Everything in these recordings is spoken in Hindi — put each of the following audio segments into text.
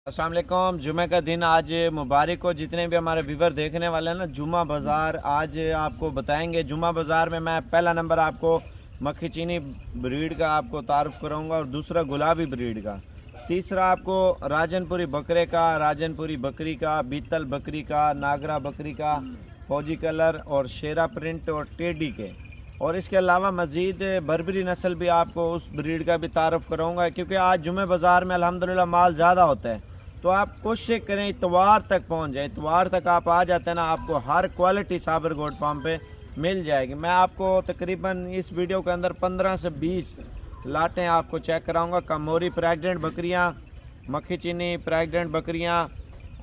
अस्सलाम वालेकुम। जुमे का दिन आज मुबारक हो। जितने भी हमारे व्यूवर देखने वाले हैं ना, जुमा बाज़ार आज आपको बताएंगे। जुमा बाज़ार में मैं पहला नंबर आपको मक्खी चीनी ब्रीड का आपको तारुफ कराऊंगा और दूसरा गुलाबी ब्रीड का, तीसरा आपको राजनपुरी बकरे का, राजनपुरी बकरी का, बीतल बकरी का, नागरा बकरी का, फौजी कलर और शेरा प्रिंट और टेडी के, और इसके अलावा मज़ीद बर्बरी नस्ल भी आपको उस ब्रीड का भी तारुफ कराऊंगा। क्योंकि आज जुमे बाज़ार में अल्हम्दुलिल्लाह माल ज़्यादा होता है, तो आप कोशिश करें इतवार तक पहुंच जाए। इतवार तक आप आ जाते हैं ना, आपको हर क्वालिटी साबर गोट फार्म पे मिल जाएगी। मैं आपको तकरीबन इस वीडियो के अंदर 15 से 20 लाटें आपको चेक कराऊंगा। कमोरी प्रेग्नेंट बकरियां, मक्खी चीनी प्रेग्नेंट बकरियां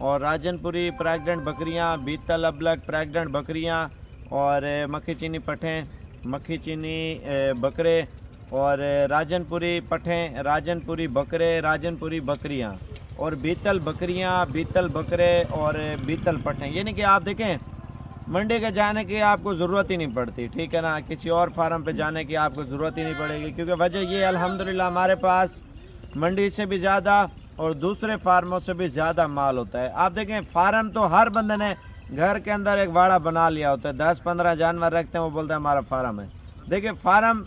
और राजनपुरी प्रेग्नेंट बकरियां, बीतल अबलग प्रेग्नेंट बकरियां और मक्खी चीनी पठें, मक्खी चीनी बकरे और राजनपुरी पठें, राजनपुरी बकरे, राजनपुरी बकरियां और बीतल बकरियां, बीतल बकरे और बीतल पठें। यानी कि आप देखें मंडी के जाने की आपको ज़रूरत ही नहीं पड़ती, ठीक है ना, किसी और फार्म पे जाने की आपको ज़रूरत ही नहीं पड़ेगी। क्योंकि वजह ये अल्हम्दुलिल्लाह हमारे पास मंडी से भी ज़्यादा और दूसरे फार्मों से भी ज़्यादा माल होता है। आप देखें फार्म तो हर बंदे ने घर के अंदर एक वाड़ा बना लिया होता है, 10-15 जानवर रखते हैं, वो बोलते हैं हमारा फार्म है। देखिए फार्म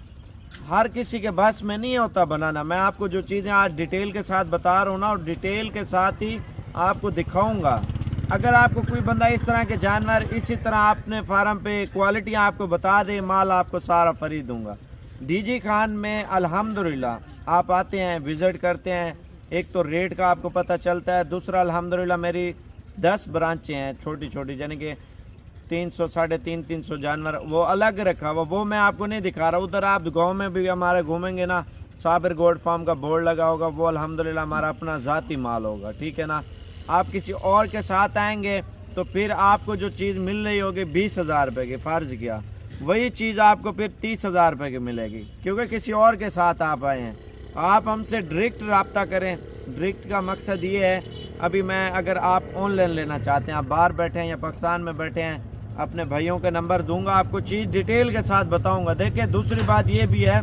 हर किसी के बस में नहीं होता बनाना। मैं आपको जो चीज़ें आज डिटेल के साथ बता रहा हूँ ना, और डिटेल के साथ ही आपको दिखाऊंगा। अगर आपको कोई बंदा इस तरह के जानवर इसी तरह अपने फार्म पे क्वालिटी आपको बता दे, माल आपको सारा फ्री दूंगा। डीजी खान में अल्हम्दुलिल्लाह आप आते हैं, विज़िट करते हैं, एक तो रेट का आपको पता चलता है, दूसरा अल्हम्दुलिल्लाह मेरी 10 ब्रांचें हैं छोटी छोटी, यानी कि 300 350 जानवर वो अलग रखा हुआ, वो मैं आपको नहीं दिखा रहा। उधर आप गांव में भी हमारे घूमेंगे ना, साबिर गोट फार्म का बोर्ड लगा होगा, वो अल्हम्दुलिल्लाह हमारा अपना ज़ाती माल होगा, ठीक है ना। आप किसी और के साथ आएंगे तो फिर आपको जो चीज़ मिल रही होगी 20,000 रुपये की, फ़र्ज़ किया, वही चीज़ आपको फिर 30,000 रुपये की मिलेगी, क्योंकि किसी और के साथ आप आए हैं। आप हमसे डायरेक्ट रब्ता करें। डायरेक्ट का मकसद ये है, अभी मैं अगर आप ऑनलाइन लेना चाहते हैं, आप बाहर बैठे हैं या पाकिस्तान में बैठे हैं, अपने भाइयों के नंबर दूंगा, आपको चीज़ डिटेल के साथ बताऊंगा। देखिए दूसरी बात ये भी है,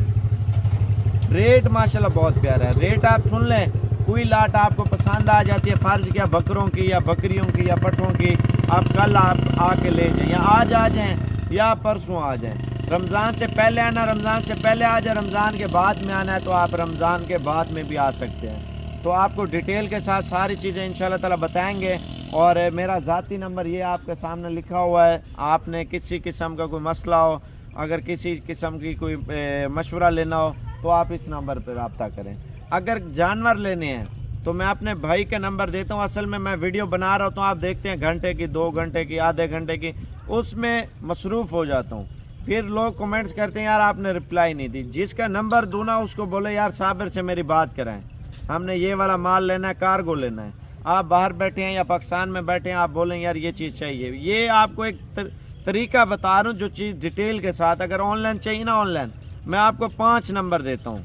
रेट माशाल्लाह बहुत प्यारा है। रेट आप सुन लें, कोई लाट आपको पसंद आ जाती है, फ़र्ज किया बकरों की या बकरियों की या पठों की, आप कल आप आके ले जाएं, या आज आ जाएं या परसों आ जाएं। रमज़ान से पहले आना, रमज़ान से पहले आ जाए, रमज़ान के बाद में आना है तो आप रमज़ान के बाद में भी आ सकते हैं। तो आपको डिटेल के साथ सारी चीज़ें इंशाल्लाह ताला बताएंगे। और मेरा ज़ाती नंबर ये आपके सामने लिखा हुआ है। आपने किसी किस्म का कोई मसला हो, अगर किसी किस्म की कोई मशवरा लेना हो तो आप इस नंबर पर रब्ता करें। अगर जानवर लेने हैं तो मैं अपने भाई का नंबर देता हूँ। असल में मैं वीडियो बना रहा हूँ तो आप देखते हैं घंटे की, 2 घंटे की, आधे घंटे की, उसमें मसरूफ़ हो जाता हूँ। फिर लोग कमेंट्स करते हैं यार आपने रिप्लाई नहीं दी। जिसका नंबर दूँ ना उसको बोले यार साबिर से मेरी बात कराएं, हमने ये वाला माल लेना है, कार्गो लेना है। आप बाहर बैठे हैं या पाकिस्तान में बैठे हैं, आप बोलें यार ये चीज़ चाहिए। ये आपको एक तरीका बता रहा हूँ जो चीज़ डिटेल के साथ। अगर ऑनलाइन चाहिए ना, ऑनलाइन मैं आपको 5 नंबर देता हूँ,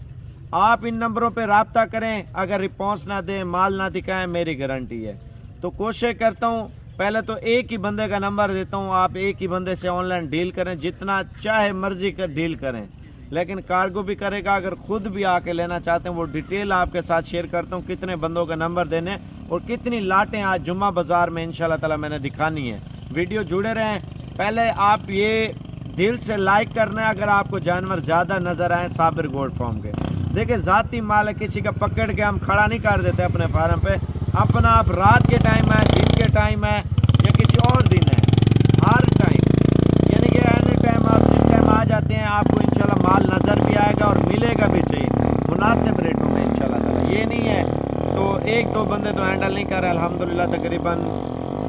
आप इन नंबरों पे रब्ता करें। अगर रिस्पॉन्स ना दें, माल ना दिखाएं, मेरी गारंटी है। तो कोशिश करता हूँ पहले तो एक ही बंदे का नंबर देता हूँ, आप एक ही बंदे से ऑनलाइन डील करें, जितना चाहे मर्जी कर डील करें, लेकिन कार्गो भी करेगा। अगर खुद भी आके लेना चाहते हैं वो डिटेल आपके साथ शेयर करता हूँ, कितने बंदों का नंबर देने और कितनी लाटें आज जुम्मा बाज़ार में इंशाल्लाह ताला मैंने दिखानी है। वीडियो जुड़े रहें। पहले आप ये दिल से लाइक करना है अगर आपको जानवर ज़्यादा नज़र आए साबिर गोट फार्म के। देखिए ज़ाती माल है, किसी का पकड़ के हम खड़ा नहीं कर देते अपने फार्म पे। अपना आप रात के टाइम है, दिन के टाइम है या किसी और दिन है, हर टाइम, यानी कि एनी टाइम आप जिस टाइम आ जाते हैं आपको इंशाल्लाह माल नज़र भी आएगा और मिलेगा भी सही मुनासिब रेटों में इंशाल्लाह ताला। ये नहीं है तो 1-2 बंदे तो हैंडल नहीं कर रहे, अल्हम्दुलिल्लाह तकरीबन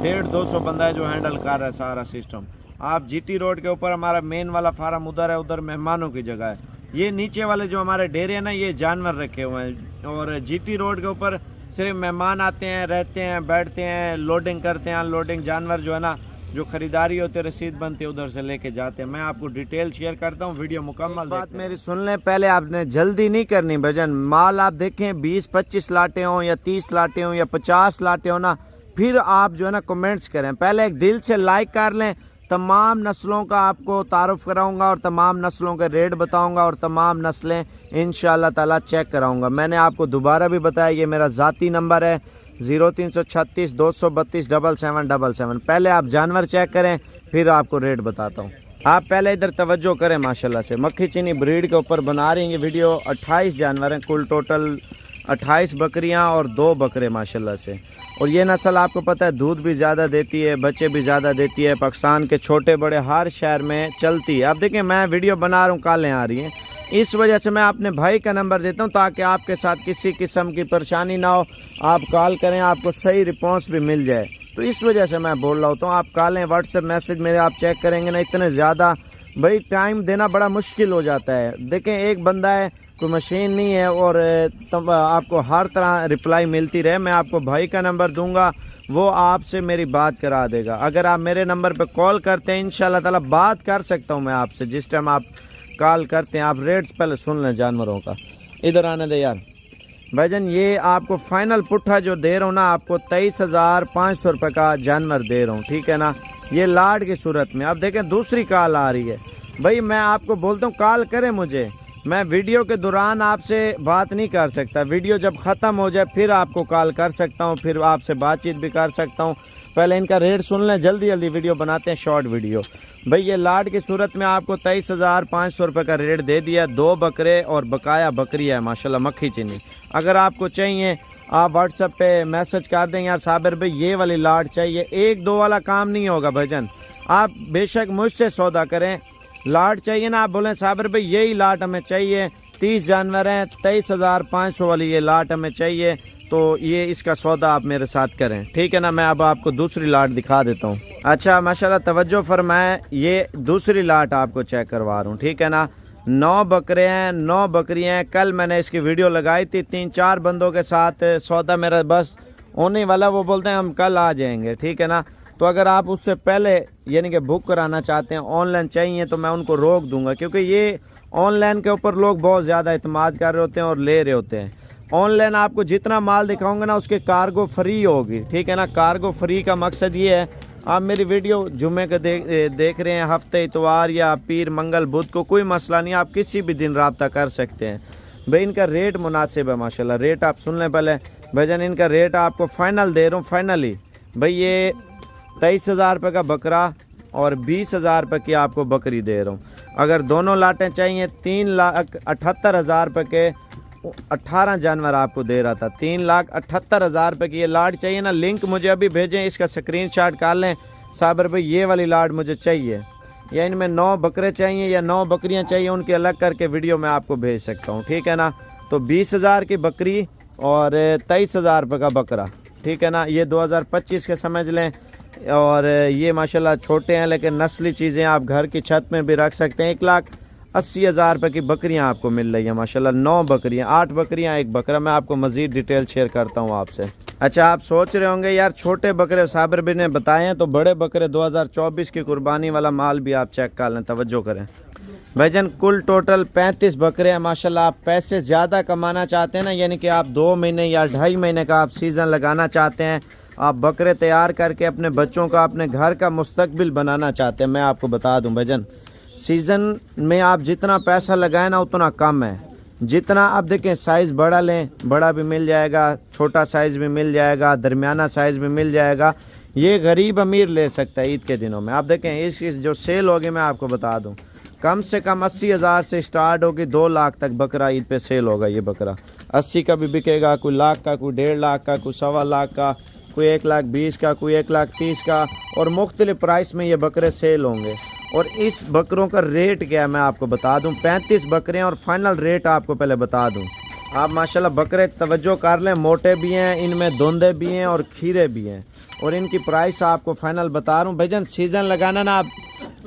150-200 बंदा है जो हैंडल कर रहा है सारा सिस्टम। आप जीटी रोड के ऊपर हमारा मेन वाला फार्म उधर है, उधर मेहमानों की जगह है। ये नीचे वाले जो हमारे डेरे हैं ना, ये जानवर रखे हुए हैं, और जीटी रोड के ऊपर सिर्फ मेहमान आते हैं, रहते हैं, बैठते हैं, लोडिंग करते हैं, अनलोडिंग, जानवर जो है ना जो खरीदारी होती है, रसीद बनती है, उधर से लेके जाते हैं। मैं आपको डिटेल शेयर करता हूँ, वीडियो मुकम्मल बात मेरी सुन लें। पहले आपने जल्दी नहीं करनी भजन, माल आप देखें 20-25 लाटें हों या 30 लाटें हों या 50 लाटें हों ना, फिर आप जो है ना कमेंट्स करें। पहले एक दिल से लाइक कर लें। तमाम नस्लों का आपको तारुफ कराऊंगा और तमाम नस्लों के रेट बताऊंगा और तमाम नस्लें इंशाल्लाह ताला चेक कराऊंगा। मैंने आपको दोबारा भी बताया ये मेरा ज़ाती नंबर है, 0336 232 7777। पहले आप जानवर चेक करें फिर आपको रेट बताता हूँ। आप पहले इधर तवज्जो करें माशाल्लाह से। मक्खी चीनी ब्रीड के ऊपर बना रही हैं ये वीडियो। 28 जानवर हैं कुल, टोटल 28 बकरियां और 2 बकरे माशाल्लाह से। और ये नस्ल आपको पता है दूध भी ज़्यादा देती है, बच्चे भी ज़्यादा देती है, पाकिस्तान के छोटे बड़े हर शहर में चलती है। अब देखें मैं वीडियो बना रहा हूँ, कालें आ रही हैं, इस वजह से मैं अपने भाई का नंबर देता हूँ ताकि आपके साथ किसी किस्म की परेशानी ना हो। आप कॉल करें, आपको सही रिस्पॉन्स भी मिल जाए, तो इस वजह से मैं बोल रहा होता हूँ। आप कॉलें, व्हाट्सएप मैसेज मेरे आप चेक करेंगे ना, इतने ज़्यादा भाई टाइम देना बड़ा मुश्किल हो जाता है। देखें एक बंदा है, कोई मशीन नहीं है और तब आपको हर तरह रिप्लाई मिलती रहे। मैं आपको भाई का नंबर दूंगा, वो आपसे मेरी बात करा देगा। अगर आप मेरे नंबर पे कॉल करते हैं इंशाल्लाह ताला बात कर सकता हूँ मैं आपसे। जिस टाइम आप कॉल करते हैं आप रेट्स पहले सुन लें जानवरों का। इधर आने दे यार भाईजान, ये आपको फाइनल पुट्ठा जो दे रहा हूँ ना, आपको 23,500 रुपये का जानवर दे रहा हूँ, ठीक है ना, ये लाड की सूरत में। अब देखें दूसरी कॉल आ रही है। भाई मैं आपको बोलता हूँ कॉल करें मुझे, मैं वीडियो के दौरान आपसे बात नहीं कर सकता। वीडियो जब ख़त्म हो जाए फिर आपको कॉल कर सकता हूँ, फिर आपसे बातचीत भी कर सकता हूँ। पहले इनका रेट सुन लें, जल्दी जल्दी वीडियो बनाते हैं, शॉर्ट वीडियो। भाई ये लाड की सूरत में आपको 23,500 रुपये का रेट दे दिया। 2 बकरे और बकाया बकरी है माशाल्लाह मक्खी चीनी। अगर आपको चाहिए आप व्हाट्सएप पे मैसेज कर दें, यार साबिर भाई ये वाली लाड चाहिए। 1-2 वाला काम नहीं होगा भजन, आप बेशक मुझसे सौदा करें। लाट चाहिए ना, आप बोलें साबिर भाई यही लाट हमें चाहिए, 30 जानवर हैं, 23,500 वाली ये लाट हमें चाहिए, तो ये इसका सौदा आप मेरे साथ करें, ठीक है ना। मैं अब आपको दूसरी लाट दिखा देता हूँ। अच्छा माशाल्लाह तवज्जो फरमाएं, ये दूसरी लाट आपको चेक करवा रहा हूँ, ठीक है ना। 9 बकरे हैं, 9 बकरियाँ हैं। कल मैंने इसकी वीडियो लगाई थी, 3-4 बंदों के साथ सौदा मेरा बस होने वाला, वो बोलते हैं हम कल आ जाएंगे, ठीक है ना। तो अगर आप उससे पहले यानी कि बुक कराना चाहते हैं, ऑनलाइन चाहिए, तो मैं उनको रोक दूंगा, क्योंकि ये ऑनलाइन के ऊपर लोग बहुत ज़्यादा इत्मीनान कर रहे होते हैं और ले रहे होते हैं। ऑनलाइन आपको जितना माल दिखाऊंगा ना उसके कार्गो फ्री होगी, ठीक है ना। कार्गो फ्री का मकसद ये है, आप मेरी वीडियो जुमे के देख रहे हैं, हफ्ते इतवार या पीर मंगल बुध को कोई मसला नहीं, आप किसी भी दिन रब्ता कर सकते हैं। भाई इनका रेट मुनासिब है माशाल्लाह। रेट आप सुन लें पहले भजन, इनका रेट आपको फाइनल दे रहा हूँ, फाइनली। भाई ये 23,000 रुपये का बकरा और 20,000 रुपये की आपको बकरी दे रहा हूँ। अगर दोनों लाटें चाहिए 3,78,000 रुपये के 18 जानवर आपको दे रहा था। 3,78,000 रुपये की ये लाट चाहिए ना, लिंक मुझे अभी भेजें, इसका स्क्रीनशॉट कर लें, साबिर भाई ये वाली लाट मुझे चाहिए, या इनमें 9 बकरे चाहिए या 9 बकरियां चाहिए, उनकी अलग करके वीडियो मैं आपको भेज सकता हूँ, ठीक है ना। तो 20,000 की बकरी और 23,000 रुपये का बकरा, ठीक है ना। ये 2025 के समझ लें। और ये माशाल्लाह छोटे हैं लेकिन नस्ली चीज़ें आप घर की छत में भी रख सकते हैं। 1,80,000 रुपये की बकरियां आपको मिल रही हैं माशाल्लाह। 9 बकरियां, 8 बकरियां, 1 बकरा। मैं आपको मज़ीद डिटेल शेयर करता हूं आपसे। अच्छा आप सोच रहे होंगे यार छोटे बकरे साबिर भी ने बताए हैं, तो बड़े बकरे 2024 की कुर्बानी वाला माल भी आप चेक कर लें, तवज्जो करें भाईजान। कुल टोटल 35 बकरे हैं माशाल्लाह। आप पैसे ज़्यादा कमाना चाहते हैं ना, यानी कि आप 2 महीने या 2.5 महीने का आप सीज़न लगाना चाहते हैं, आप बकरे तैयार करके अपने बच्चों का, अपने घर का मुस्तकबिल बनाना चाहते हैं, मैं आपको बता दूं भाईजान, सीज़न में आप जितना पैसा लगाएं ना उतना कम है। जितना आप देखें साइज़ बड़ा लें, बड़ा भी मिल जाएगा, छोटा साइज़ भी मिल जाएगा, दरमियाना साइज़ भी मिल जाएगा। ये गरीब अमीर ले सकता है ईद के दिनों में। आप देखें इस जो सेल होगी मैं आपको बता दूं, कम से कम 80,000 से स्टार्ट होगी, 2 लाख तक बकरा ईद पे सेल होगा। ये बकरा 80 का भी बिकेगा, कोई लाख का, कोई 1.5 लाख का, कोई 1.25 लाख का, कोई 1,20,000 का, कोई 1,30,000 का, और मुख्तलिफ प्राइस में ये बकरे सेल होंगे। और इस बकरों का रेट क्या है मैं आपको बता दूं। 35 बकरे हैं और फाइनल रेट आपको पहले बता दूं। आप माशाल्लाह बकरे तवज्जो कर लें, मोटे भी हैं, इनमें धुंधे भी हैं और खीरे भी हैं, और इनकी प्राइस आपको फाइनल बता रहा हूँ भाईजान। सीज़न लगाना ना आप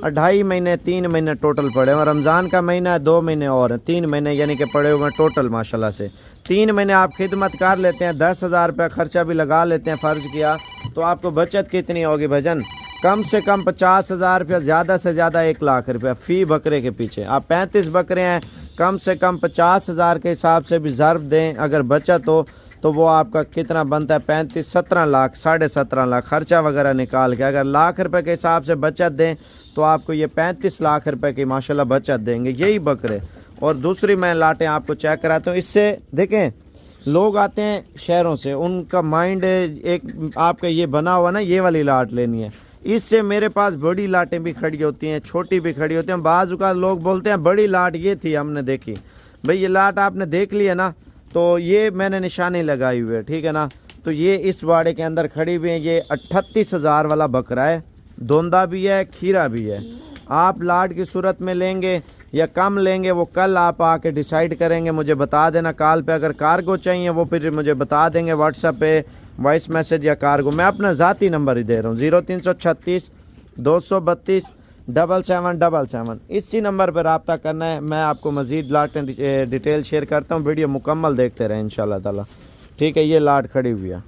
2.5 महीने 3 महीने टोटल पड़े हुए, रमज़ान का महीना है, 2 महीने और हैं, 3 महीने यानी कि पड़े हुए हैं टोटल माशाल्लाह से। 3 महीने आप खिदमत कर लेते हैं, 10,000 रुपये खर्चा भी लगा लेते हैं, फ़र्ज़ किया तो आपको बचत कितनी होगी भजन, कम से कम 50,000 रुपया, ज़्यादा से ज़्यादा 1 लाख रुपया फ़ी बकरे के पीछे। आप 35 बकरे हैं, कम से कम 50,000 के हिसाब से भी ज़र्फ दें, अगर बचत हो तो वो आपका कितना बनता है, 35, 17 लाख, 17.5 लाख खर्चा वगैरह निकाल के। अगर लाख रुपए के हिसाब से बचत दें तो आपको ये 35 लाख रुपए की माशाल्लाह बचत देंगे यही बकरे। और दूसरी मैं लाटें आपको चेक कराता हूँ, इससे देखें लोग आते हैं शहरों से, उनका माइंड एक आपका ये बना हुआ ना, ये वाली लाट लेनी है। इससे मेरे पास बड़ी लाटें भी खड़ी होती हैं, छोटी भी खड़ी होती हैं। बाज़ का लोग बोलते हैं बड़ी लाट ये थी हमने देखी। भाई ये लाट आपने देख ली है ना, तो ये मैंने निशानी लगाई हुई है, ठीक है ना। तो ये इस वाड़े के अंदर खड़ी हुई है। ये 38,000 वाला बकरा है, दोंदा भी है, खीरा भी है। आप लाट की सूरत में लेंगे या कम लेंगे वो कल आप आके डिसाइड करेंगे, मुझे बता देना कॉल पे। अगर कार्गो चाहिए वो फिर मुझे बता देंगे व्हाट्सएप पे वॉइस मैसेज या कार्गो। मैं अपना ज़ाती नंबर ही दे रहा हूँ 0336 232 7777। इसी नंबर पर रब्ता करना है। मैं आपको मज़ीद लाट डिटेल शेयर करता हूँ, वीडियो मुकम्मल देखते रहें इंशाल्लाह ताला, ठीक है। ये लाट खड़ी हुई है,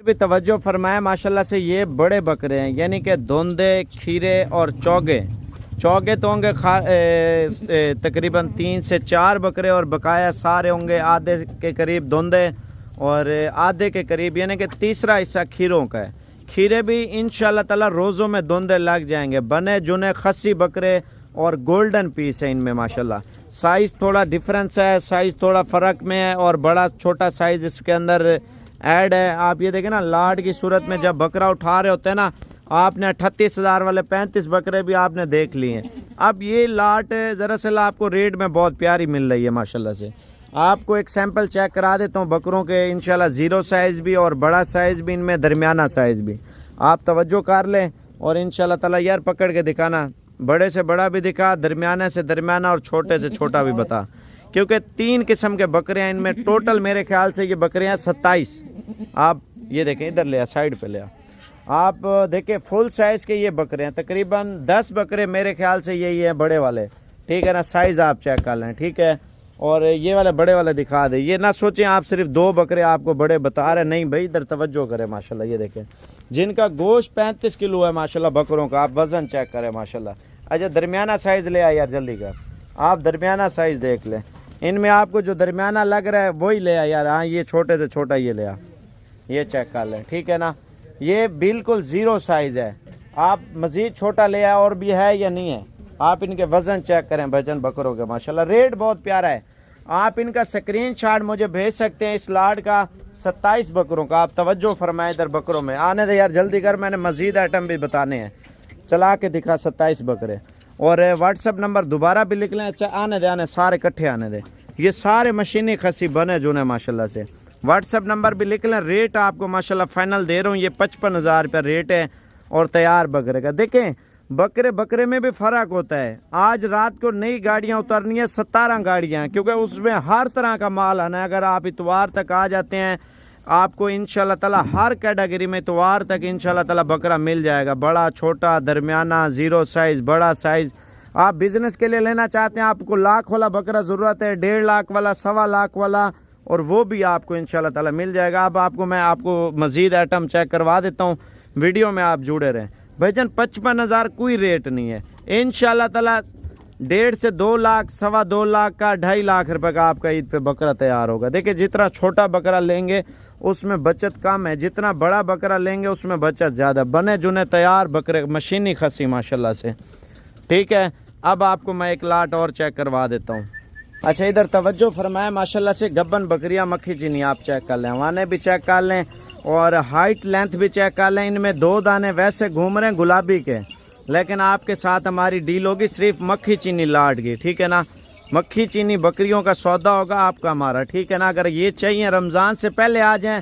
भी तवज्जो फरमाया माशाल्लाह से। ये बड़े बकरे हैं, यानी कि धोंदे, खीरे और चौगे। चौगे तो होंगे तकरीबन 3 से 4 बकरे, और बकाया सारे होंगे आधे के करीब धोंदे और आधे के करीब, यानी कि तीसरा हिस्सा खीरों का है। खीरे भी इंशाल्लाह ताला रोज़ों में धोंदे लग जाएंगे। बने जुने खस्सी बकरे और गोल्डन पीस है इनमें माशाल्लाह। साइज़ थोड़ा डिफरेंस है, साइज़ थोड़ा फ़र्क में है, और बड़ा छोटा साइज़ इसके अंदर ऐड है। आप ये देखें ना, लाट की सूरत में जब बकरा उठा रहे होते हैं ना, आपने 38,000 वाले 35 बकरे भी आपने देख लिए हैं। अब ये लाट दरअसल आपको रेट में बहुत प्यारी मिल रही है माशाल्लाह से। आपको एक सैंपल चेक करा देता हूँ बकरों के इंशाल्लाह। ज़ीरो साइज़ भी और बड़ा साइज़ भी, इनमें दरमियाना साइज़ भी। आप तवज्जो कर लें और इंशाल्लाह ताला यार पकड़ के दिखाना, बड़े से बड़ा भी दिखा, दरमियाना से दरमियाना और छोटे से छोटा भी बता, क्योंकि 3 किस्म के बकरे हैं इनमें। टोटल मेरे ख्याल से ये बकरे हैं 27। आप ये देखें, इधर ले आ, साइड पे ले आ, आप देखें फुल साइज़ के ये बकरे हैं। तकरीबन 10 बकरे मेरे ख्याल से यही है बड़े वाले, ठीक है ना। साइज़ आप चेक कर लें, ठीक है। और ये वाले बड़े वाले दिखा दे। ये ना सोचें आप सिर्फ 2 बकरे आपको बड़े बता रहे, नहीं भाई, इधर तवज्जो करें माशाल्लाह। ये देखें जिनका गोश्त 35 किलो है माशाल्लाह बकरों का, आप वज़न चेक करें माशाल्लाह। अच्छा दरमियाना साइज़ ले आ यार, जल्दी कर, आप दरमियाना साइज़ देख लें। इनमें आपको जो दरमियाना लग रहा है वही ले आ यार। हाँ ये छोटे से छोटा ये ले आ, ये चेक कर लें, ठीक है ना। ये बिल्कुल ज़ीरो साइज़ है। आप मज़ीद छोटा ले आ, और भी है या नहीं है। आप इनके वज़न चेक करें वजन बकरों के माशाल्लाह। रेट बहुत प्यारा है। आप इनका स्क्रीनशॉट मुझे भेज सकते हैं इस लाट का, 27 बकरों का। आप तवज्जो फरमाएं इधर बकरों में। आने दे यार जल्दी कर, मैंने मज़ीद आइटम भी बताने हैं। चला के दिखा 27 बकरे। और व्हाट्सअप नंबर दोबारा भी लिख लें। अच्छा आने दे, आने सारे इकट्ठे आने दे। ये सारे मशीनी खसी बने जुने माशाल्लाह से। व्हाट्सअप नंबर भी लिख लें। रेट आपको माशाल्लाह फाइनल दे रहा हूँ, ये 55,000 रुपया रेट है और तैयार बकरे का। देखें बकरे बकरे में भी फ़र्क होता है। आज रात को नई गाड़ियाँ उतरनी है, 17 गाड़ियाँ, क्योंकि उसमें हर तरह का माल आना है। अगर आप इतवार तक आ जाते हैं, आपको इंशाल्लाह ताला हर कैटेगरी में इतवार तक इंशाल्लाह ताला बकरा मिल जाएगा। बड़ा, छोटा, दरमियाना, ज़ीरो साइज़, बड़ा साइज़। आप बिज़नेस के लिए लेना चाहते हैं, आपको लाख वाला बकरा ज़रूरत है, 1.5 लाख वाला, 1.25 लाख वाला, और वो भी आपको इंशाल्लाह ताला मिल जाएगा। अब आपको मैं मज़ीद आइटम चेक करवा देता हूँ, वीडियो में आप जुड़े रहें। भाईजान 55,000 कोई रेट नहीं है। इंशाल्लाह ताला 1.5 से 2 लाख, 2.25 लाख का, 2.5 लाख रुपए का आपका ईद पे बकरा तैयार होगा। देखिए जितना छोटा बकरा लेंगे उसमें बचत कम है, जितना बड़ा बकरा लेंगे उसमें बचत ज़्यादा। बने जुने तैयार बकरे, मशीनी खसी माशाल्लाह से, ठीक है। अब आपको मैं एक लाट और चेक करवा देता हूँ। अच्छा इधर तवज्जो फरमाए माशाल्लाह से। गब्बन बकरियाँ मक्खी चीनी आप चेक कर लें, वाने भी चेक कर लें और हाइट लेंथ भी चेक कर लें। इनमें 2 दाने वैसे घूम रहे हैं गुलाबी के, लेकिन आपके साथ हमारी डील होगी सिर्फ मक्खी चीनी लाट की, ठीक है ना। मक्खी चीनी बकरियों का सौदा होगा आपका हमारा, ठीक है ना। अगर ये चाहिए रमज़ान से पहले आ जाएं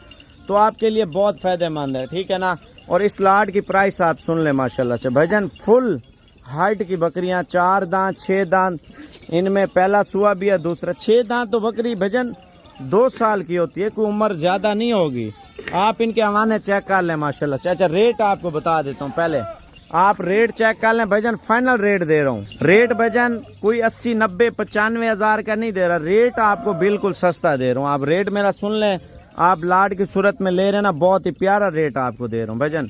तो आपके लिए बहुत फ़ायदेमंद है, ठीक है ना। और इस लाट की प्राइस आप सुन लें माशाल्लाह से। भाईजान फुल हाइट की बकरियां, 4 दांत 6 दांत, इनमें पहला सुआ भी है, दूसरा। 6 दांत तो बकरी भजन 2 साल की होती है, कोई उम्र ज़्यादा नहीं होगी। आप इनके हवाने चेक कर लें माशाल्लाह से। अच्छा रेट आपको बता देता हूँ, पहले आप रेट चेक कर लें। भजन फाइनल रेट दे रहा हूँ। रेट भजन कोई 80 90 95 हज़ार का नहीं दे रहा, रेट आपको बिल्कुल सस्ता दे रहा हूँ। आप रेट मेरा सुन लें। आप लाट की सूरत में ले रहे ना, बहुत ही प्यारा रेट आपको दे रहा हूँ भजन।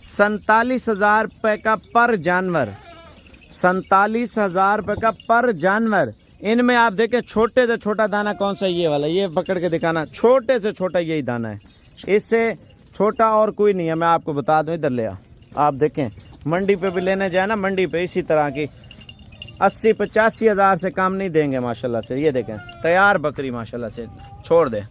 47,000 रुपये का पर जानवर, 47,000 रुपये का पर जानवर। इनमें आप देखें छोटे से छोटा दाना कौन सा, ये वाला, ये पकड़ के दिखाना, छोटे से छोटा यही दाना है, इससे छोटा और कोई नहीं है। मैं आपको बता दूं, इधर ले आ, आप देखें मंडी पे भी लेने जाए ना, मंडी पे इसी तरह की 80-85 हज़ार से कम नहीं देंगे माशाल्लाह से। ये देखें तैयार बकरी माशाल्लाह से, छोड़ दे।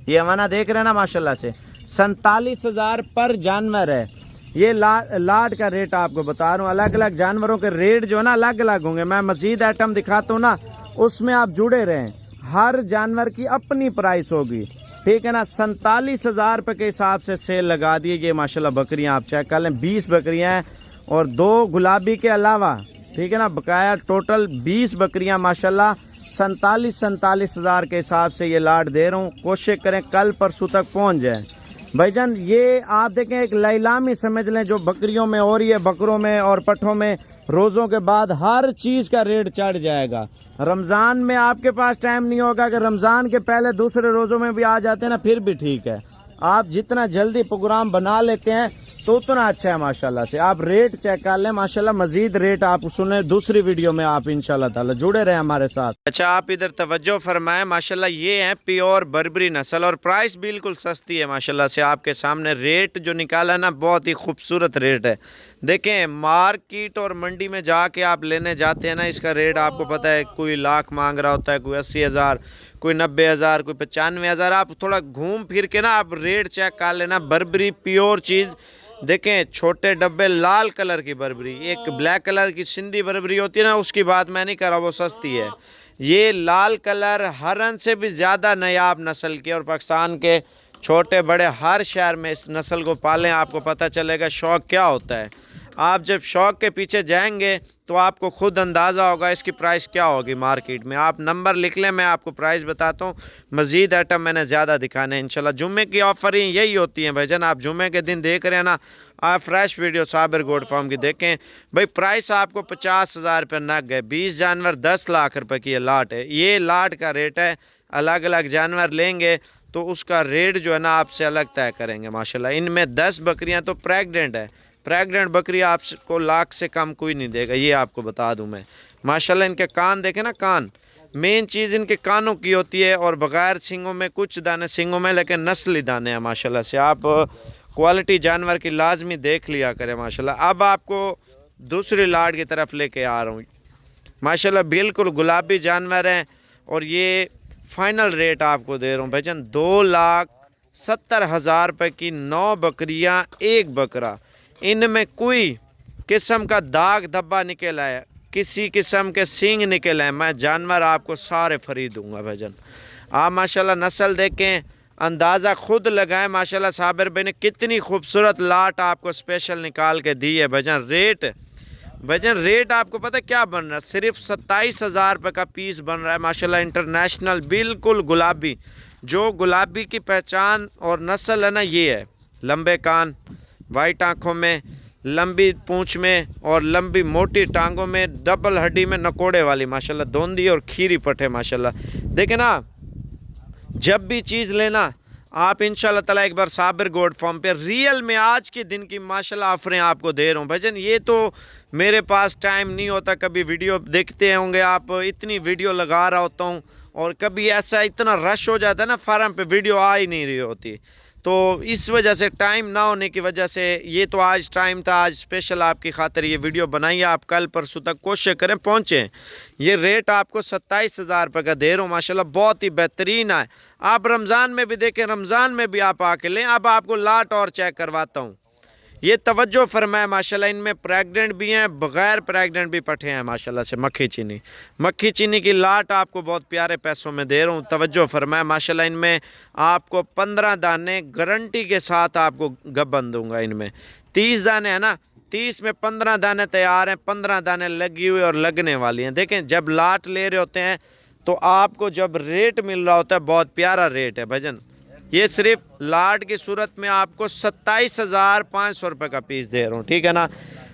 ये हवाना देख रहे हैं ना माशाल्लाह से 47,000 पर जानवर है। ये लाट का रेट आपको बता रहा हूँ। अलग अलग जानवरों के रेट जो है ना अलग अलग होंगे। मैं मजीद आइटम दिखाता हूँ ना, उसमें आप जुड़े रहें। हर जानवर की अपनी प्राइस होगी, ठीक है ना। 47,000 रुपये के हिसाब से सेल लगा दिए। ये माशाल्लाह बकरियां आप चेक कर लें, 20 बकरियां हैं और 2 गुलाबी के अलावा, ठीक है ना, बकाया टोटल 20 बकरियां माशाल्लाह 47,000 के हिसाब से ये लाट दे रहा हूँ। कोशिश करें कल परसों तक पहुँच जाए भाईजान। ये आप देखें एक लैलामी समझ लें जो बकरियों में हो रही है, बकरों में और पठों में। रोज़ों के बाद हर चीज़ का रेट चढ़ जाएगा। रमज़ान में आपके पास टाइम नहीं होगा कि रमज़ान के पहले दूसरे रोज़ों में भी आ जाते हैं ना, फिर भी ठीक है। आप जितना जल्दी प्रोग्राम बना लेते हैं तो उतना अच्छा है माशाल्लाह से। आप रेट चेक कर लें माशाल्लाह। मजीद रेट आप सुने दूसरी वीडियो में, आप इंशाल्लाह ताला जुड़े रहे हमारे साथ। अच्छा आप इधर तवज्जो फरमाएं माशाल्लाह। ये है प्योर बर्बरी नस्ल और प्राइस बिल्कुल सस्ती है माशाल्लाह से। आपके सामने रेट जो निकाला ना बहुत ही खूबसूरत रेट है। देखें मार्केट और मंडी में जाके आप लेने जाते हैं ना, इसका रेट आपको पता है कोई लाख मांग रहा होता है, कोई 80,000, कोई 90,000, कोई 95,000। आप थोड़ा घूम फिर के ना आप रेट चेक कर लेना। बर्बरी प्योर चीज़ देखें, छोटे डब्बे लाल कलर की बर्बरी, एक ब्लैक कलर की सिंधी बर्बरी होती है ना, उसकी बात मैं नहीं कर रहा, वो सस्ती है। ये लाल कलर हरन से भी ज़्यादा नायाब नस्ल के और पाकिस्तान के छोटे बड़े हर शहर में इस नस्ल को पालें। आपको पता चलेगा शौक़ क्या होता है। आप जब शौक़ के पीछे जाएंगे तो आपको खुद अंदाज़ा होगा इसकी प्राइस क्या होगी मार्केट में। आप नंबर लिख लें, मैं आपको प्राइस बताता हूँ। मज़ीद आइटम मैंने ज़्यादा दिखाने हैं इंशाल्लाह। जुम्मे की ऑफ़र ही यही होती हैं भाईजान। आप जुम्मे के दिन देख रहे हैं ना, आप fresh video Sabir goat farm की देखें भाई। प्राइस आपको 50,000 रुपये नग है। 20 जानवर 10 लाख रुपये की ये लाट है। ये लाट का रेट है। अलग अलग जानवर लेंगे तो उसका रेट जो है ना आपसे अलग तय करेंगे माशाल्लाह। इनमें 10 बकरियाँ तो प्रेग्नेंट है। प्रेग्नेंट बकरी आपको लाख से कम कोई नहीं देगा, ये आपको बता दूं मैं माशाल्लाह। इनके कान देखें ना, कान मेन चीज़ इनके कानों की होती है और बगैर सींगों में, कुछ दाने सींगों में लेकिन नस्ली दाने हैं माशाल्लाह से। आप क्वालिटी जानवर की लाजमी देख लिया करें माशाल्लाह। अब आपको दूसरी लाट की तरफ लेके आ रहा हूँ माशाल्लाह। बिल्कुल गुलाबी जानवर हैं और ये फाइनल रेट आपको दे रहा हूँ भाईजान 2,70,000 रुपये की 9 बकरियाँ, एक बकरा। इनमें कोई किस्म का दाग धब्बा निकल आया, किसी किस्म के सींग निकल आए, मैं जानवर आपको सारे फ्री दूंगा भाईजान। आप माशाल्लाह नस्ल देखें, अंदाज़ा खुद लगाएं माशाल्लाह। साबिर भाई ने कितनी खूबसूरत लाट आपको स्पेशल निकाल के दी है भाईजान। भाईजान रेट आपको पता है क्या बन रहा है, सिर्फ 27,000 रुपये का पीस बन रहा है माशाल्लाह। इंटरनेशनल बिल्कुल गुलाबी, जो गुलाबी की पहचान और नस्ल है ना, ये है। लंबे कान, वाइट आंखों में, लंबी पूंछ में और लंबी मोटी टांगों में, डबल हड्डी में, नकोड़े वाली माशाल्लाह, दोंदी और खीरी पट्टे माशाल्लाह। देखे ना, जब भी चीज़ लेना आप इंशाल्लाह ताला एक बार साबिर गोट फार्म पे रियल में आज के दिन की माशाल्लाह ऑफरें आपको दे रहा हूँ भाईजान। ये तो मेरे पास टाइम नहीं होता, कभी वीडियो देखते होंगे आप, इतनी वीडियो लगा रहा होता हूँ और कभी ऐसा इतना रश हो जाता है ना फार्म पे, वीडियो आ ही नहीं रही होती। तो इस वजह से टाइम ना होने की वजह से ये तो आज टाइम था, आज स्पेशल आपकी खातिर ये वीडियो बनाई है। आप कल परसों तक कोशिश करें पहुँचें। ये रेट आपको 27,000 रुपये का दे रहा हूँ माशाल्लाह, बहुत ही बेहतरीन है। आप रमज़ान में भी देखें, रमज़ान में भी आप आके लें। अब आपको लाट और चेक करवाता हूँ। ये तवज्जो फरमाए माशाल्लाह। इनमें प्रेग्नेंट भी हैं, बग़ैर प्रेग्नेंट भी पठे हैं माशाल्लाह से। मक्खी चीनी की लाट आपको बहुत प्यारे पैसों में दे रहा हूँ। तवज्जो फरमाए माशाल्लाह। इनमें आपको 15 दाने गारंटी के साथ आपको गबन दूंगा। इनमें 30 दाने हैं ना, 30 में 15 दाने तैयार हैं, 15 दाने लगी हुई और लगने वाली हैं। देखें जब लाट ले रहे होते हैं तो आपको जब रेट मिल रहा होता है, बहुत प्यारा रेट है भजन। ये सिर्फ लाट की सूरत में आपको 27,500 रुपये का पीस दे रहा हूँ, ठीक है ना।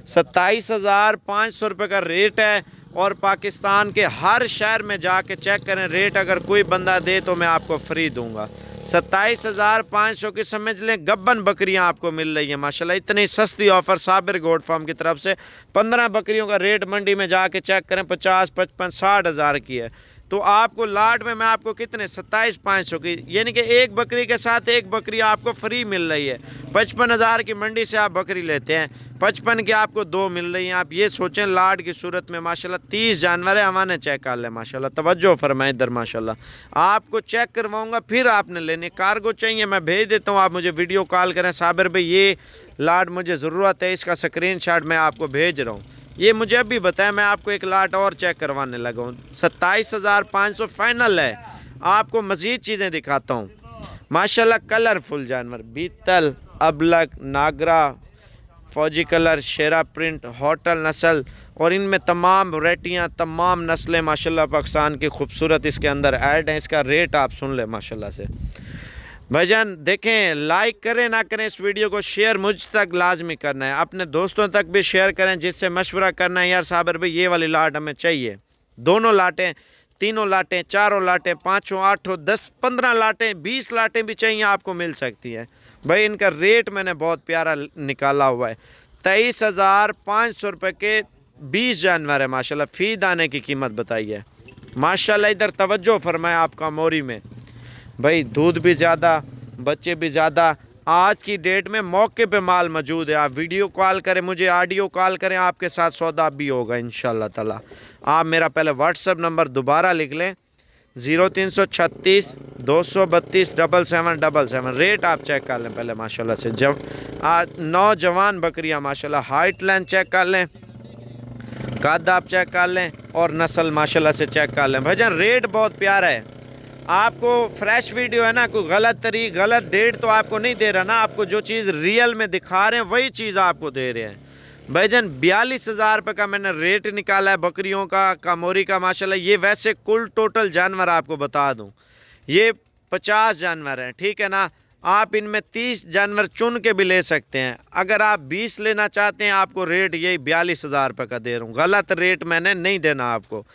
27,500 रुपये का रेट है और पाकिस्तान के हर शहर में जाके चेक करें रेट, अगर कोई बंदा दे तो मैं आपको फ्री दूंगा। 27,500 की समझ लें गब्बन बकरियां आपको मिल रही है माशाल्लाह। इतनी सस्ती ऑफर साबिर गोट फार्म की तरफ से। 15 बकरियों का रेट मंडी में जाके चेक करें 50, 55, 60 हज़ार की है। तो आपको लाट में मैं आपको कितने 27,500 की, यानी कि एक बकरी के साथ एक बकरी आपको फ्री मिल रही है। 55,000 की मंडी से आप बकरी लेते हैं, 55 की आपको 2 मिल रही हैं। आप ये सोचें लाट की सूरत में माशाल्लाह 30 जानवर है। हमारे चेक कर लें माशाल्लाह, तवज्जो फरमाएं इधर माशाल्लाह। आपको चेक करवाऊंगा फिर आपने लेने। कार्गो चाहिए मैं भेज देता हूँ, आप मुझे वीडियो कॉल करें, साबिर भाई ये लाट मुझे ज़रूरत है, इसका स्क्रीनशॉट मैं आपको भेज रहा हूँ। ये मुझे अभी बताएं, मैं आपको एक लाट और चेक करवाने लगा हूँ। 27,500 फाइनल है। आपको मज़ीद चीज़ें दिखाता हूँ माशाल्लाह। कलरफुल जानवर, बीतल, अबलग, नागरा, फौजी कलर, शेरा प्रिंट, होटल नस्ल, और इनमें तमाम वैरायटियाँ, तमाम नस्लें माशाल्लाह पाकिस्तान की खूबसूरत इसके अंदर ऐड हैं। इसका रेट आप सुन लें माशाल्लाह से। भाईजान देखें, लाइक करें ना करें इस वीडियो को, शेयर मुझ तक लाजमी करना है, अपने दोस्तों तक भी शेयर करें, जिससे मशवरा करना है यार साबिर भाई ये वाली लाट हमें चाहिए। दोनों लाटें, तीनों लाटें, चारों लाटें, 5, 8, 10, 15 लाटें, 20 लाटें भी चाहिए आपको मिल सकती है। भाई इनका रेट मैंने बहुत प्यारा निकाला हुआ है। 23,500 रुपये के 20 जानवर है माशाल्लाह। फी दाने की कीमत बताइए माशाल्लाह। इधर तवज्जो फरमाए आपका मोरी में भाई, दूध भी ज़्यादा, बच्चे भी ज़्यादा। आज की डेट में मौके पे माल मौजूद है। आप वीडियो कॉल करें, मुझे ऑडियो कॉल करें, आपके साथ सौदा भी होगा इंशाल्लाह ताला। आप मेरा पहले व्हाट्सअप नंबर दोबारा लिख लें, 0336 232 7777। रेट आप चेक कर लें पहले माशाल्लाह से। नौजवान बकरियां माशाल्लाह, हाइट लाइन चेक कर लें, कद आप चेक कर लें, और नस्ल माशाल्लाह से चेक कर लें। भाईजान रेट बहुत प्यारा है। आपको फ्रेश वीडियो है ना, कोई गलत तरीक गलत डेट तो आपको नहीं दे रहा ना, आपको जो चीज़ रियल में दिखा रहे हैं वही चीज़ आपको दे रहे हैं। भाईजान 42,000 रुपये का मैंने रेट निकाला है बकरियों का मोरी का माशाल्लाह। ये वैसे कुल टोटल जानवर आपको बता दूं, ये 50 जानवर हैं, ठीक है ना। आप इनमें 30 जानवर चुन के भी ले सकते हैं। अगर आप 20 लेना चाहते हैं, आपको रेट यही 42,000 रुपये का दे रहा हूँ। गलत रेट मैंने नहीं देना आपको।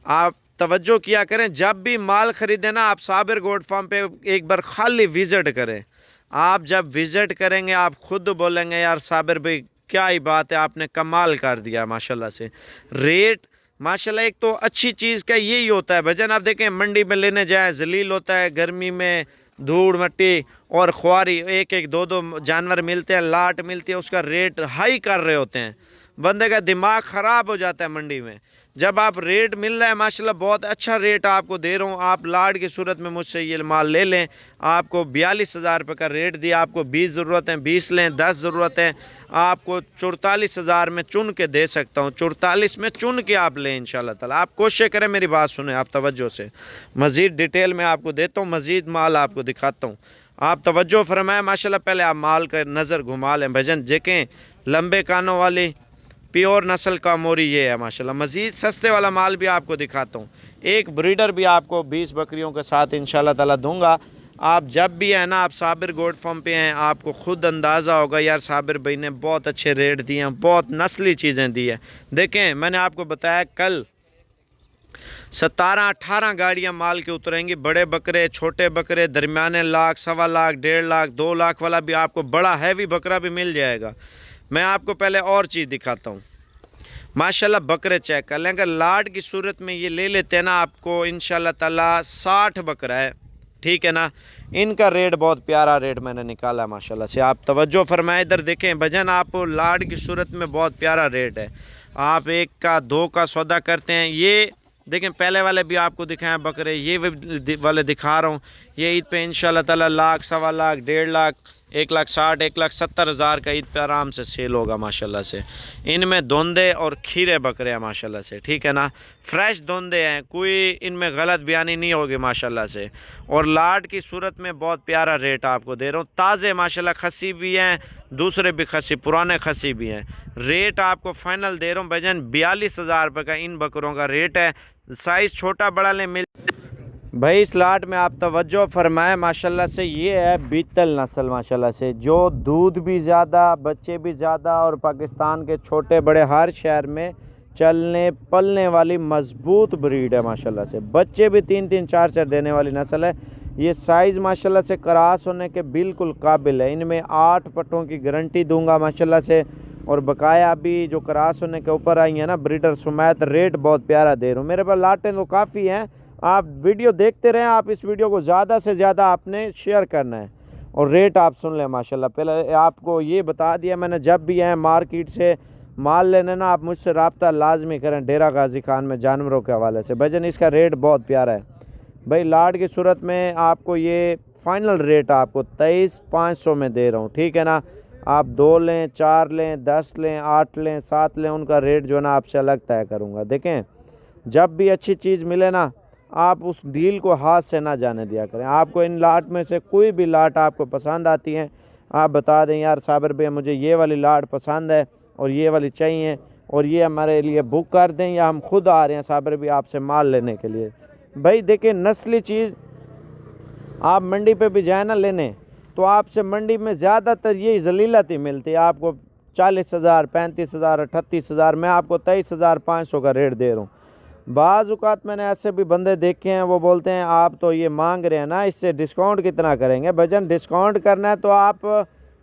आप तवज्जो किया करें, जब भी माल ख़रीदें ना, आप साबिर गोट फार्म पे एक बार खाली विज़िट करें। आप जब विज़िट करेंगे आप ख़ुद बोलेंगे यार साबिर भाई क्या ही बात है, आपने कमाल कर दिया माशाल्लाह से। रेट माशाल्लाह, एक तो अच्छी चीज़ का यही होता है भजन। आप देखें मंडी में लेने जाए जलील होता है, गर्मी में धूड़ मट्टी और खुआरी, एक एक दो दो जानवर मिलते हैं, लाट मिलती है, उसका रेट हाई कर रहे होते हैं, बंदे का दिमाग ख़राब हो जाता है मंडी में। जब आप रेट मिल रहा है माशाल्लाह, बहुत अच्छा रेट आपको दे रहा हूँ, आप लाट की सूरत में मुझसे ये माल ले लें। आपको 42,000 रुपये का रेट दिया, आपको 20 ज़रूरत है 20 लें, 10 ज़रूरत है आपको 44,000 में चुन के दे सकता हूँ। 44 में चुन के आप लें इंशाल्लाह ताला। आप कोशिश करें, मेरी बात सुने आप तवज्जो से, मज़ीद डिटेल में आपको देता हूँ, मज़ीद माल आपको दिखाता हूँ। आप तवज्जो फरमाएं माशाल्लाह। पहले आप माल का नज़र घुमा लें भजन, देखें लंबे कानों वाली प्योर नस्ल का मोरी ये है माशाल्लाह। मज़ीद सस्ते वाला माल भी आपको दिखाता हूँ। एक ब्रीडर भी आपको 20 बकरियों के साथ इंशाल्लाह ताला दूंगा। आप जब भी है ना, आप साबिर गोट फार्म पे हैं, आपको ख़ुद अंदाज़ा होगा यार साबिर भाई ने बहुत अच्छे रेट दिए हैं, बहुत नस्ली चीज़ें दी हैं। देखें मैंने आपको बताया कल 17-18 गाड़ियाँ माल के उतरेंगी, बड़े बकरे, छोटे बकरे, दरमियाने लाख, 1.25 लाख, 1.5 लाख, 2 लाख वाला भी आपको बड़ा हैवी बकरा भी मिल जाएगा। मैं आपको पहले और चीज़ दिखाता हूँ माशाल्लाह। बकरे चेक कर लें, अगर लाट की सूरत में ये ले लेते हैं ना, आपको इंशाल्लाह ताला 60 बकरा है, ठीक है ना। इनका रेट बहुत प्यारा रेट मैंने निकाला है माशाल्लाह से। आप तवज्जो फरमाएं, इधर देखें भजन, आप लाट की सूरत में बहुत प्यारा रेट है। आप 1 का 2 का सौदा करते हैं। ये देखें पहले वाले भी आपको दिखाएं बकरे, ये वाले दिखा रहा हूँ। ये ईद पे इंशाल्लाह ताला लाख, 1.25 लाख, 1.5 लाख, 1,60,000, 1,70,000 का ईद पे आराम से सेल होगा माशाल्लाह से। इनमें धोंदे और खीरे बकरे हैं माशाल्लाह से, ठीक है ना। फ्रेश धोंदे हैं, कोई इनमें गलत बयानी नहीं होगी माशाल्लाह से। और लाट की सूरत में बहुत प्यारा रेट आपको दे रहा हूँ। ताज़े माशाल्लाह खसी भी हैं, दूसरे भी खसी, पुराने खसी भी हैं। रेट आपको फाइनल दे रहा हूँ भजन 42,000 रुपये का इन बकरों का रेट है। साइज़ छोटा बड़ा ले मिल भाई। इस लाट में आप तवज्जो फरमाएं माशाल्लाह से, ये है बीतल नस्ल माशाल्लाह से, जो दूध भी ज़्यादा, बच्चे भी ज़्यादा, और पाकिस्तान के छोटे बड़े हर शहर में चलने पलने वाली मजबूत ब्रीड है माशाल्लाह से। बच्चे भी 3-3 4-4 देने वाली नस्ल है। ये साइज़ माशाल्लाह से क्रॉस होने के बिल्कुल काबिल है। इनमें 8 पट्टों की गारंटी दूंगा माशाल्लाह से। और बकाया भी जो क्रॉस होने के ऊपर आई है ना ब्रीडर सुमैत, रेट बहुत प्यारा दे रहा हूँ। मेरे पास लाटें तो काफ़ी हैं, आप वीडियो देखते रहें, आप इस वीडियो को ज़्यादा से ज़्यादा आपने शेयर करना है। और रेट आप सुन लें माशाल्लाह। पहले आपको ये बता दिया मैंने, जब भी आए मार्केट से माल लेने ना, आप मुझसे रब्ता लाजमी करें डेरा गाजी खान में जानवरों के हवाले से। भजन इसका रेट बहुत प्यारा है भाई। लाट की सूरत में आपको ये फाइनल रेट आपको 23,500 में दे रहा हूँ, ठीक है ना। आप 2 लें, 4 लें, 10 लें, 8 लें, 7 लें, उनका रेट जो है ना आपसे अलग तय करूँगा। देखें, जब भी अच्छी चीज़ मिले ना, आप उस डील को हाथ से ना जाने दिया करें। आपको इन लाट में से कोई भी लाट आपको पसंद आती है, आप बता दें यार साबिर भाई मुझे ये वाली लाट पसंद है और ये वाली चाहिए और ये हमारे लिए बुक कर दें, या हम खुद आ रहे हैं साबिर भाई आपसे माल लेने के लिए। भाई देखिए, नस्ली चीज़ आप मंडी पे भी जाए ना लेने, तो आपसे मंडी में ज़्यादातर यही जलीलत ही मिलती है। आपको 40,000, 35,000, 38,000, मैं आपको 23,500 का रेट दे रहा हूँ। बाज़ औक़ात मैंने ऐसे भी बंदे देखे हैं, वो बोलते हैं आप तो ये मांग रहे हैं ना, इससे डिस्काउंट कितना करेंगे। भजन डिस्काउंट करना है तो आप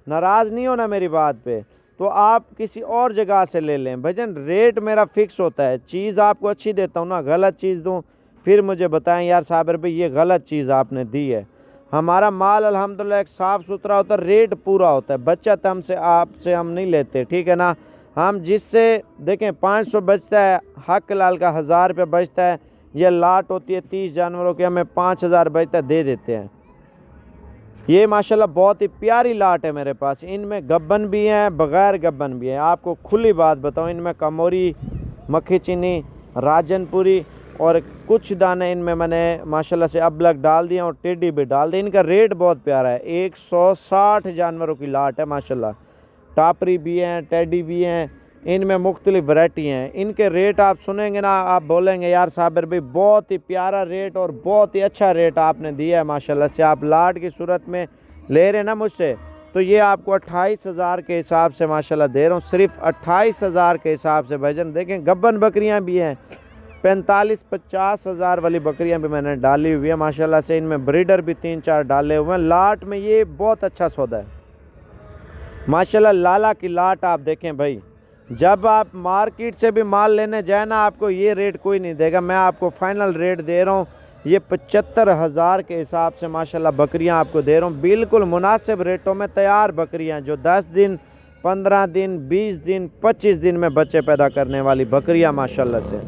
नाराज़ नहीं हो ना मेरी बात पे, तो आप किसी और जगह से ले लें। भजन रेट मेरा फ़िक्स होता है, चीज़ आपको अच्छी देता हूँ ना, गलत चीज़ दूँ फिर मुझे बताएं यार साबिर भाई ये गलत चीज़ आपने दी है। हमारा माल अल्हम्दुलिल्लाह एक साफ़ सुथरा होता है, रेट पूरा होता है, बचत हमसे आपसे हम नहीं लेते, ठीक है ना। हम जिससे देखें 500 बचता है, हक लाल का 1000 रुपये बचता है, ये लाट होती है 30 जानवरों की, हमें 5000 बचता है, दे देते हैं। ये माशाल्लाह बहुत ही प्यारी लाट है मेरे पास। इनमें गब्बन भी हैं, बग़ैर गब्बन भी हैं। आपको खुली बात बताऊं, इनमें कमोरी, मक्खी चीनी, राजनपुरी और कुछ दाने इनमें मैंने माशाल्लाह से अबलग डाल दिए और टेडी भी डाल दिए। इनका रेट बहुत प्यारा है, 160 जानवरों की लाट है माशाल्लाह। टापरी भी हैं, टेडी भी हैं, इनमें मुख्तलिफ वैरायटी हैं। इनके रेट आप सुनेंगे ना, आप बोलेंगे यार साबिर भाई बहुत ही प्यारा रेट और बहुत ही अच्छा रेट आपने दिया है माशाल्लाह से। आप लाट की सूरत में ले रहे ना मुझसे, तो ये आपको 28,000 के हिसाब से माशाल्लाह दे रहा हूँ, सिर्फ 28,000 के हिसाब से। भजन देखें, गब्बन बकरियाँ भी हैं, 45-50 हज़ार वाली बकरियां भी मैंने डाली हुई है माशाल्लाह से। इनमें ब्रीडर भी 3-4 डाले हुए हैं। लाट में ये बहुत अच्छा सौदा है माशाल्लाह। लाला की लाट आप देखें भाई, जब आप मार्केट से भी माल लेने जाए ना, आपको ये रेट कोई नहीं देगा। मैं आपको फाइनल रेट दे रहा हूँ, ये 75,000 के हिसाब से माशाल्लाह बकरियां आपको दे रहा हूँ, बिल्कुल मुनासिब रेटों में। तैयार बकरियां जो 10 दिन, 15 दिन, 20 दिन, 25 दिन में बच्चे पैदा करने वाली बकरियां माशाल्लाह से।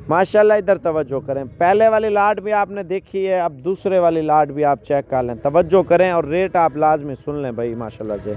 माशाल्लाह इधर तवज्जो करें, पहले वाली लाट भी आपने देखी है, अब दूसरे वाली लाट भी आप चेक कर लें, तवज्जो करें और रेट आप लाजमी सुन लें भाई माशाल्लाह से।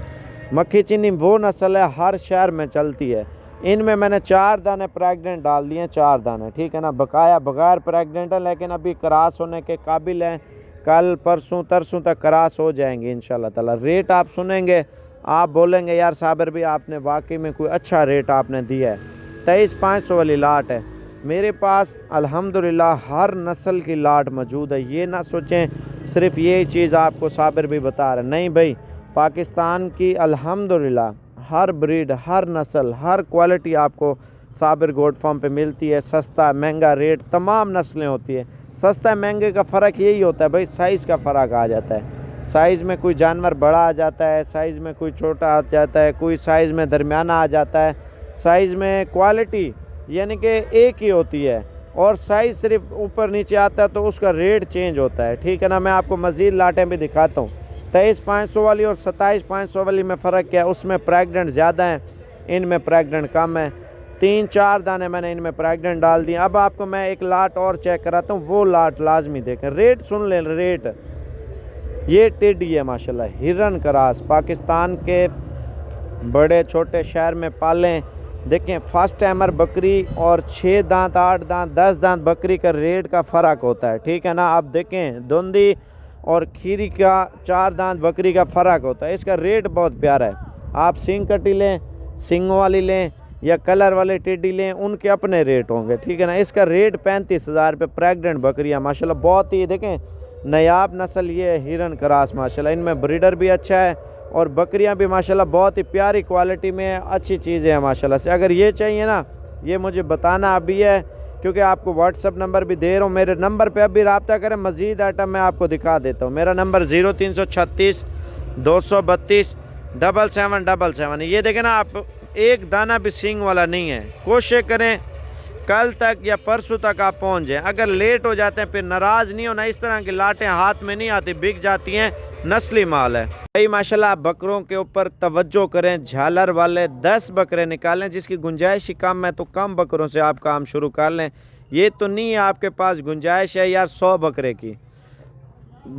मक्खी चीनी वो नस्ल है, हर शहर में चलती है। इनमें मैंने 4 दाने प्रेग्नेंट डाल दिए, 4 दाने, ठीक है ना। बकाया बगैर प्रेग्नेंट है, लेकिन अभी क्रॉस होने के काबिल हैं। कल परसों तरसों तक क्रॉस हो जाएंगे इंशाल्लाह ताला। रेट आप सुनेंगे, आप बोलेंगे यार साबिर भी आपने वाकई में कोई अच्छा रेट आपने दिया है। 23,500 वाली लाट है मेरे पास अल्हम्दुलिल्लाह। हर नस्ल की लाट मौजूद है। ये ना सोचें सिर्फ ये चीज़ आपको साबिर भी बता रहे, नहीं भाई। पाकिस्तान की अल्हम्दुलिल्लाह हर ब्रीड, हर नस्ल, हर क्वालिटी आपको साबिर गोट फार्म पे मिलती है। सस्ता महंगा रेट तमाम नस्लें होती है। सस्ता महंगे का फ़र्क यही होता है भाई, साइज़ का फ़र्क आ जाता है। साइज़ में कोई जानवर बड़ा आ जाता है, साइज़ में कोई छोटा आ जाता है, कोई साइज़ में दरमियाना आ जाता है। साइज़ में क्वालिटी यानी कि एक ही होती है, और साइज़ सिर्फ ऊपर नीचे आता है तो उसका रेट चेंज होता है, ठीक है ना। मैं आपको मज़ीद लाटें भी दिखाता हूँ। 23,500 वाली और 27,500 वाली में फ़र्क क्या है, उसमें प्रेग्नेंट ज़्यादा हैं, इनमें प्रेग्नेंट कम है। 3-4 दाने मैंने इनमें प्रेग्नेंट डाल दिए। अब आपको मैं एक लाट और चेक कराता हूँ, वो लाट लाजमी देखें। रेट सुन लें, रेट ये टेडी है माशाल्लाह, हिरन क्रास, पाकिस्तान के बड़े छोटे शहर में पालें। देखें, फर्स्ट टाइमर बकरी और 6 दांत, 8 दांत, 10 दांत बकरी का रेट का फ़र्क होता है, ठीक है ना। आप देखें, धुंधी और खीरी का 4 दांत बकरी का फ़र्क होता है। इसका रेट बहुत प्यारा है। आप सींग कटी लें, सींगों वाली लें या कलर वाले टेडी लें, उनके अपने रेट होंगे, ठीक है ना। इसका रेट 35,000 रुपये। प्रेग्नेंट बकरियाँ माशाल्लाह बहुत ही देखें नायाब नस्ल ये है हिरन क्रास माशाल्लाह। इनमें ब्रीडर भी अच्छा है और बकरियां भी माशाल्लाह बहुत ही प्यारी क्वालिटी में अच्छी चीज़ें हैं माशाल्लाह से। अगर ये चाहिए ना, ये मुझे बताना अभी है, क्योंकि आपको व्हाट्सअप नंबर भी दे रहा हूँ। मेरे नंबर पे अभी रब्ता करें, मज़ीद आइटम मैं आपको दिखा देता हूँ। मेरा नंबर 0336 232 7777। ये देखें ना आप, एक दाना भी सींग वाला नहीं है। कोशिश करें कल तक या परसों तक आप पहुंच जाएं। अगर लेट हो जाते हैं फिर नाराज़ नहीं होना, इस तरह की लाटें हाथ में नहीं आती, बिक जाती हैं, नस्ली माल है भाई माशाल्लाह। आप बकरों के ऊपर तवज्जो करें, झालर वाले 10 बकरे निकालें, जिसकी गुंजाइश ही कम है तो कम बकरों से आप काम शुरू कर लें। ये तो नहीं है आपके पास गुंजाइश है यार 100 बकरे की,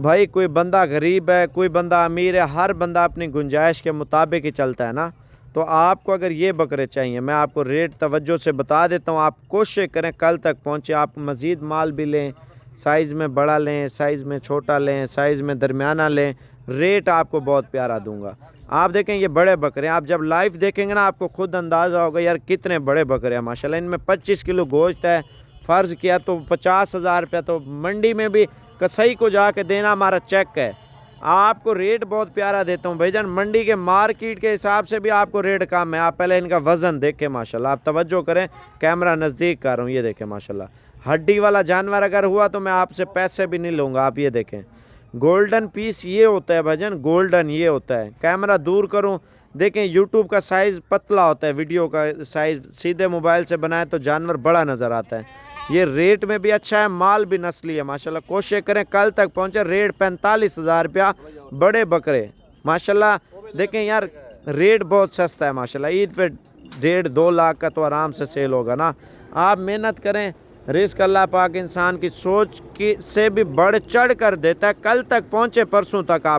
भाई कोई बंदा गरीब है, कोई बंदा अमीर है, हर बंदा अपनी गुंजाइश के मुताबिक ही चलता है ना। तो आपको अगर ये बकरे चाहिए, मैं आपको रेट तवज्जो से बता देता हूँ, आप कोशिश करें कल तक पहुँचे। आप मज़ीद माल भी लें, साइज़ में बड़ा लें, साइज़ में छोटा लें, साइज़ में दरमियाना लें, रेट आपको बहुत प्यारा दूंगा। आप देखें ये बड़े बकरे हैं, आप जब लाइव देखेंगे ना आपको खुद अंदाज़ा होगा यार कितने बड़े बकरे हैं माशाल्लाह। इनमें 25 किलो गोश्त है, फ़र्ज़ किया तो 50,000 रुपया तो मंडी में भी कसाई को जाके देना हमारा चेक है। आपको रेट बहुत प्यारा देता हूँ भाईजान, मंडी के मार्केट के हिसाब से भी आपको रेट कम है। आप पहले इनका वज़न देखें माशाल्लाह, आप तवज्जो करें, कैमरा नज़दीक कर रहा हूँ, ये देखें माशाल्लाह। हड्डी वाला जानवर अगर हुआ तो मैं आपसे पैसे भी नहीं लूँगा। आप ये देखें गोल्डन पीस ये होता है भाईजान, गोल्डन ये होता है। कैमरा दूर करूँ, देखें यूट्यूब का साइज़ पतला होता है, वीडियो का साइज़ सीधे मोबाइल से बनाए तो जानवर बड़ा नज़र आता है। ये रेट में भी अच्छा है, माल भी नस्ली है माशाल्लाह। कोशिश करें कल तक पहुंचे। रेट 45,000 रुपया बड़े बकरे माशाल्लाह। देखें यार रेट बहुत सस्ता है माशाल्लाह। ईद पे 1.5-2 लाख का तो आराम से सेल होगा ना। आप मेहनत करें, रिस्क अल्लाह पाक इंसान की सोच की से भी बढ़ चढ़ कर देता है। कल तक पहुंचे, परसों तक आप